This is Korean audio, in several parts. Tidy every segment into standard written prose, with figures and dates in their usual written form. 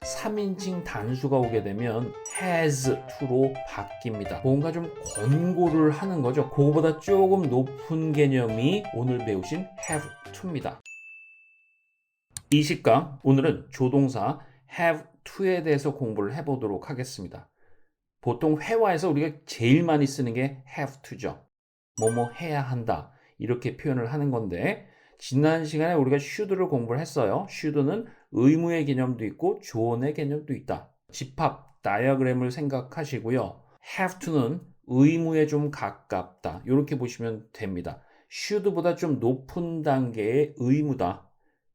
3인칭 단수가 오게 되면 has to로 바뀝니다. 뭔가 좀 권고를 하는 거죠. 그거보다 조금 높은 개념이 오늘 배우신 have to입니다. 이 시간 오늘은 조동사 have to에 대해서 공부를 해보도록 하겠습니다. 보통 회화에서 우리가 제일 많이 쓰는 게 have to죠. 뭐뭐 해야 한다 이렇게 표현을 하는 건데, 지난 시간에 우리가 should를 공부를 했어요. should는 의무의 개념도 있고 조언의 개념도 있다. 집합 다이어그램을 생각하시고요. have to는 의무에 좀 가깝다 이렇게 보시면 됩니다. should보다 좀 높은 단계의 의무다,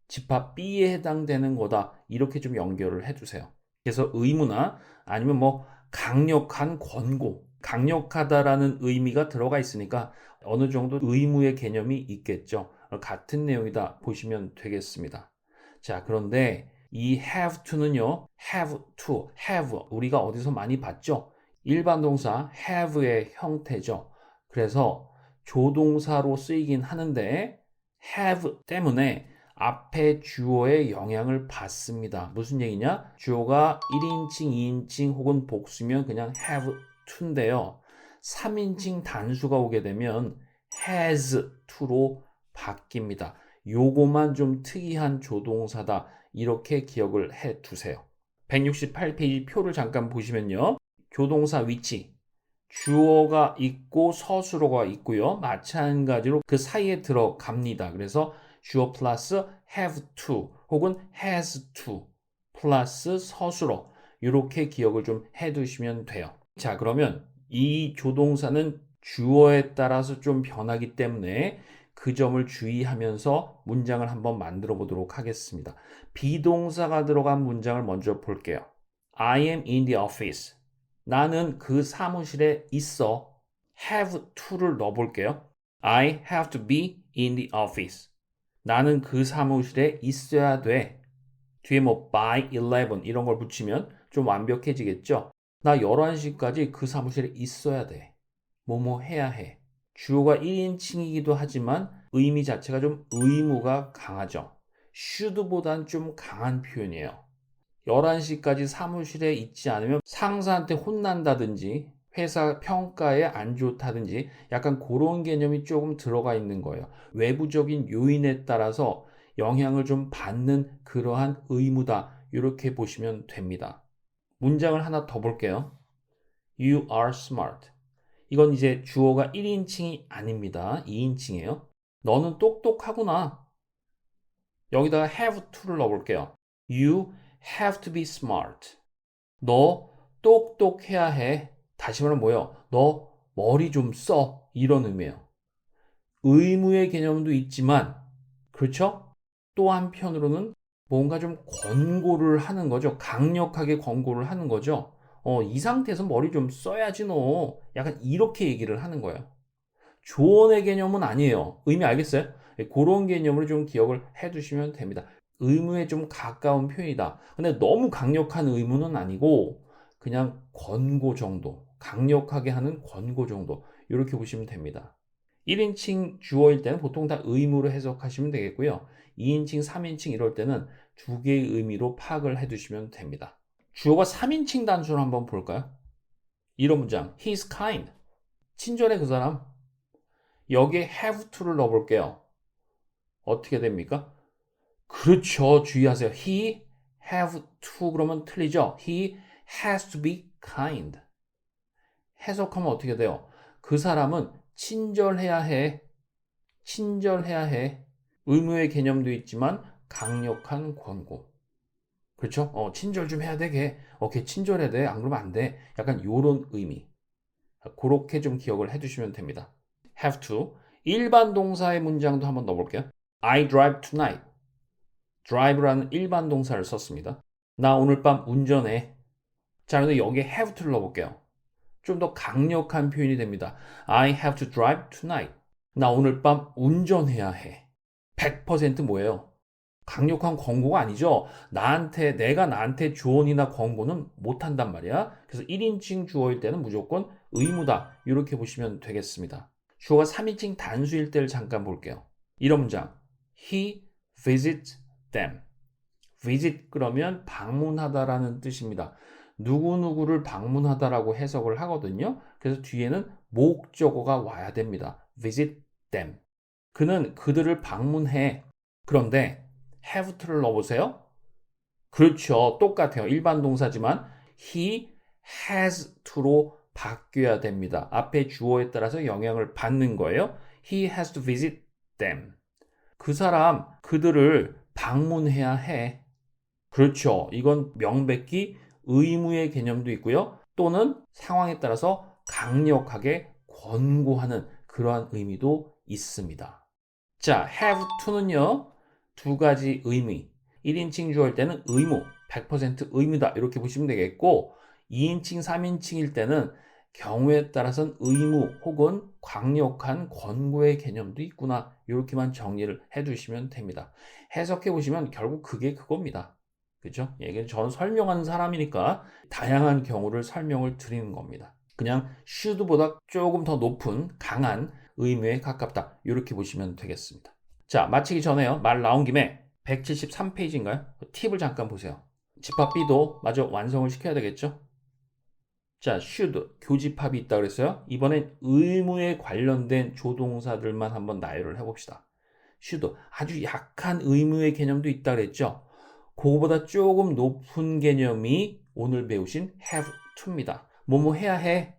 집합 B에 해당되는 거다 이렇게 좀 연결을 해주세요. 그래서 의무나 아니면 뭐 강력한 권고, 강력하다라는 의미가 들어가 있으니까 어느 정도 의무의 개념이 있겠죠. 같은 내용이다 보시면 되겠습니다. 자, 그런데 이 have to는요, have to, have 우리가 어디서 많이 봤죠? 일반 동사 have의 형태죠. 그래서 조동사로 쓰이긴 하는데 have 때문에 앞에 주어의 영향을 받습니다. 무슨 얘기냐? 주어가 1인칭, 2인칭 혹은 복수면 그냥 have to인데요. 3인칭 단수가 오게 되면 has to로 바뀝니다. 요거만 좀 특이한 조동사다 이렇게 기억을 해 두세요. 168페이지 표를 잠깐 보시면요. 조동사 위치, 주어가 있고 서술어가 있고요. 마찬가지로 그 사이에 들어갑니다. 그래서 주어 플러스 have to 혹은 has to 플러스 서술어 이렇게 기억을 좀 해두시면 돼요. 자, 그러면 이 조동사는 주어에 따라서 좀 변하기 때문에 그 점을 주의하면서 문장을 한번 만들어 보도록 하겠습니다. 비동사가 들어간 문장을 먼저 볼게요. I am in the office. 나는 그 사무실에 있어. have to를 넣어볼게요. I have to be in the office. 나는 그 사무실에 있어야 돼. 뒤에 뭐 by 11 이런 걸 붙이면 좀 완벽해지겠죠? 나 11시까지 그 사무실에 있어야 돼. 뭐뭐 해야 해. 주어가 1인칭이기도 하지만 의미 자체가 좀 의무가 강하죠. should보단 좀 강한 표현이에요. 11시까지 사무실에 있지 않으면 상사한테 혼난다든지 회사 평가에 안 좋다든지 약간 그런 개념이 조금 들어가 있는 거예요. 외부적인 요인에 따라서 영향을 좀 받는 그러한 의무다 이렇게 보시면 됩니다. 문장을 하나 더 볼게요. You are smart. 이건 이제 주어가 1인칭이 아닙니다. 2인칭이에요. 너는 똑똑하구나. 여기다가 have to를 넣어볼게요. You have to be smart. 너 똑똑해야 해. 다시 말하면 뭐예요? 너 머리 좀 써. 이런 의미예요. 의무의 개념도 있지만, 그렇죠? 또 한편으로는 뭔가 좀 권고를 하는 거죠. 강력하게 권고를 하는 거죠. 이 상태에서 머리 좀 써야지 너. 약간 이렇게 얘기를 하는 거예요. 조언의 개념은 아니에요. 의미 알겠어요? 그런 개념으로 좀 기억을 해 두시면 됩니다. 의무에 좀 가까운 표현이다. 근데 너무 강력한 의무는 아니고 그냥 권고 정도, 강력하게 하는 권고 정도 이렇게 보시면 됩니다. 1인칭 주어일 때는 보통 다 의무로 해석하시면 되겠고요. 2인칭, 3인칭 이럴 때는 두 개의 의미로 파악을 해 두시면 됩니다. 주어가 3인칭 단수를 한번 볼까요? 이런 문장, He's kind. 친절해 그 사람. 여기에 have to를 넣어볼게요. 어떻게 됩니까? 그렇죠. 주의하세요. He have to 그러면 틀리죠. He has to be kind. 해석하면 어떻게 돼요? 그 사람은 친절해야 해. 친절해야 해. 의무의 개념도 있지만 강력한 권고. 그렇죠? 친절 좀 해야 되게. 걔 친절해야 돼. 안 그러면 안 돼. 약간 요런 의미. 그렇게 좀 기억을 해두시면 됩니다. have to. 일반 동사의 문장도 한번 넣어볼게요. I drive tonight. drive라는 일반 동사를 썼습니다. 나 오늘 밤 운전해. 자, 그런데 여기에 have to를 넣어볼게요. 좀 더 강력한 표현이 됩니다. I have to drive tonight. 나 오늘 밤 운전해야 해. 100% 뭐예요? 강력한 권고가 아니죠. 내가 나한테 조언이나 권고는 못한단 말이야. 그래서 1인칭 주어일 때는 무조건 의무다. 이렇게 보시면 되겠습니다. 주어가 3인칭 단수일 때를 잠깐 볼게요. 이런 문장. He visits them. visit 그러면 방문하다라는 뜻입니다. 누구누구를 방문하다라고 해석을 하거든요. 그래서 뒤에는 목적어가 와야 됩니다. visit them. 그는 그들을 방문해. 그런데 have to를 넣어보세요. 그렇죠. 똑같아요. 일반 동사지만 he has to로 바뀌어야 됩니다. 앞에 주어에 따라서 영향을 받는 거예요. He has to visit them. 그 사람, 그들을 방문해야 해. 그렇죠. 이건 명백히 의무의 개념도 있고요. 또는 상황에 따라서 강력하게 권고하는 그러한 의미도 있습니다. 자, have to는요. 두 가지 의미. 1인칭 주어일 때는 의무, 100% 의무다 이렇게 보시면 되겠고 2인칭, 3인칭일 때는 경우에 따라서는 의무 혹은 강력한 권고의 개념도 있구나 이렇게만 정리를 해두시면 됩니다. 해석해 보시면 결국 그게 그겁니다. 그죠? 예, 저는 설명하는 사람이니까 다양한 경우를 설명을 드리는 겁니다. 그냥 should보다 조금 더 높은 강한 의무에 가깝다 이렇게 보시면 되겠습니다. 자, 마치기 전에요. 말 나온 김에 173페이지인가요? 팁을 잠깐 보세요. 집합 B도 마저 완성을 시켜야 되겠죠? 자, should, 교집합이 있다 그랬어요. 이번엔 의무에 관련된 조동사들만 한번 나열을 해봅시다. should, 아주 약한 의무의 개념도 있다 그랬죠? 그거보다 조금 높은 개념이 오늘 배우신 have to입니다. 뭐뭐 해야 해.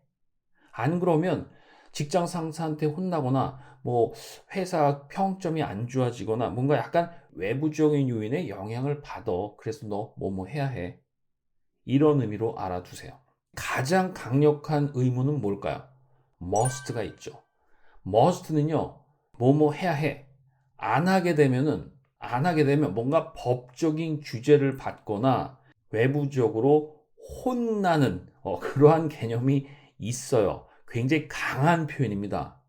안 그러면 직장 상사한테 혼나거나 뭐 회사 평점이 안 좋아지거나 뭔가 약간 외부적인 요인에 영향을 받아. 그래서 너 뭐뭐 해야 해. 이런 의미로 알아두세요. 가장 강력한 의무는 뭘까요? must가 있죠. must는요, 뭐뭐 해야 해. 안 하게 되면 뭔가 법적인 규제를 받거나 외부적으로 혼나는 그러한 개념이 있어요. 굉장히 강한 표현입니다.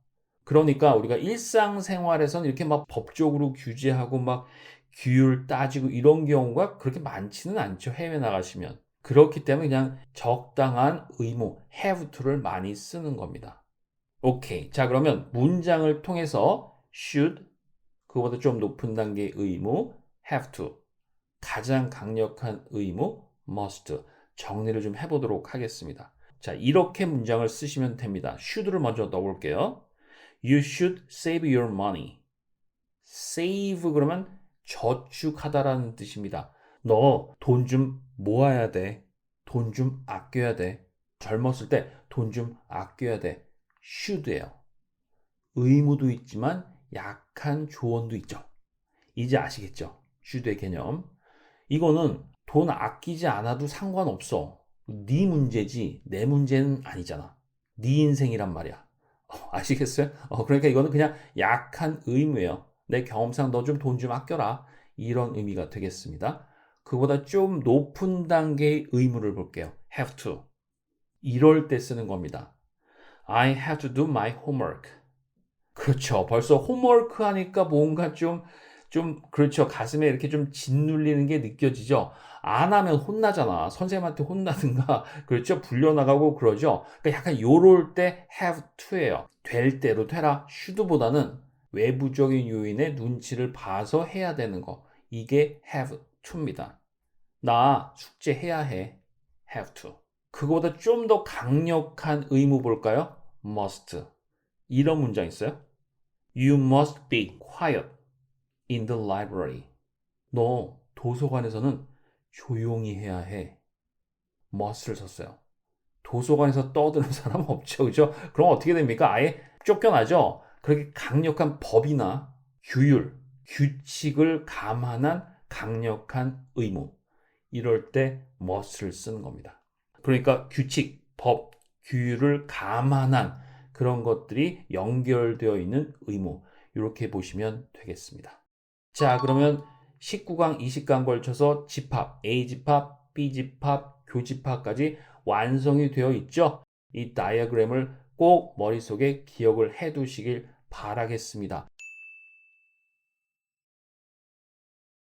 그러니까 우리가 일상생활에서는 이렇게 막 법적으로 규제하고 막 규율 따지고 이런 경우가 그렇게 많지는 않죠. 해외 나가시면. 그렇기 때문에 그냥 적당한 의무, have to를 많이 쓰는 겁니다. 오케이. 자, 그러면 문장을 통해서 should, 그거보다 좀 높은 단계의 의무, have to, 가장 강력한 의무, must, 정리를 좀 해보도록 하겠습니다. 자, 이렇게 문장을 쓰시면 됩니다. should를 먼저 넣어볼게요. You should save your money. save 그러면 저축하다라는 뜻입니다. 너 돈 좀 모아야 돼. 돈 좀 아껴야 돼. 젊었을 때 돈 좀 아껴야 돼. should예요. 의무도 있지만 약한 조언도 있죠. 이제 아시겠죠? should의 개념. 이거는 돈 아끼지 않아도 상관없어. 네 문제지 내 문제는 아니잖아. 네 인생이란 말이야. 아시겠어요? 그러니까 이거는 그냥 약한 의무예요. 내 경험상 너 좀 돈 좀 아껴라. 이런 의미가 되겠습니다. 그보다 좀 높은 단계의 의무를 볼게요. have to. 이럴 때 쓰는 겁니다. I have to do my homework. 그렇죠. 벌써 홈워크 하니까 뭔가 그렇죠. 가슴에 이렇게 좀 짓눌리는 게 느껴지죠. 안 하면 혼나잖아. 선생님한테 혼나든가, 그렇죠. 불려나가고 그러죠. 그러니까 약간 요럴 때 have to예요. 될 대로 되라. should보다는 외부적인 요인의 눈치를 봐서 해야 되는 거. 이게 have to입니다. 나 숙제해야 해. have to. 그거보다 좀 더 강력한 의무 볼까요? must. 이런 문장 있어요. You must be quiet in the library. 너 도서관에서는 조용히 해야 해. must를 썼어요. 도서관에서 떠드는 사람 없죠. 그죠? 그럼 어떻게 됩니까? 아예 쫓겨나죠? 그렇게 강력한 법이나 규율, 규칙을 감안한 강력한 의무. 이럴 때 must를 쓰는 겁니다. 그러니까 규칙, 법, 규율을 감안한 그런 것들이 연결되어 있는 의무. 이렇게 보시면 되겠습니다. 자, 그러면 19강, 20강 걸쳐서 집합, A집합, B집합, 교집합까지 완성이 되어 있죠. 이 다이어그램을 꼭 머릿속에 기억을 해 두시길 바라겠습니다.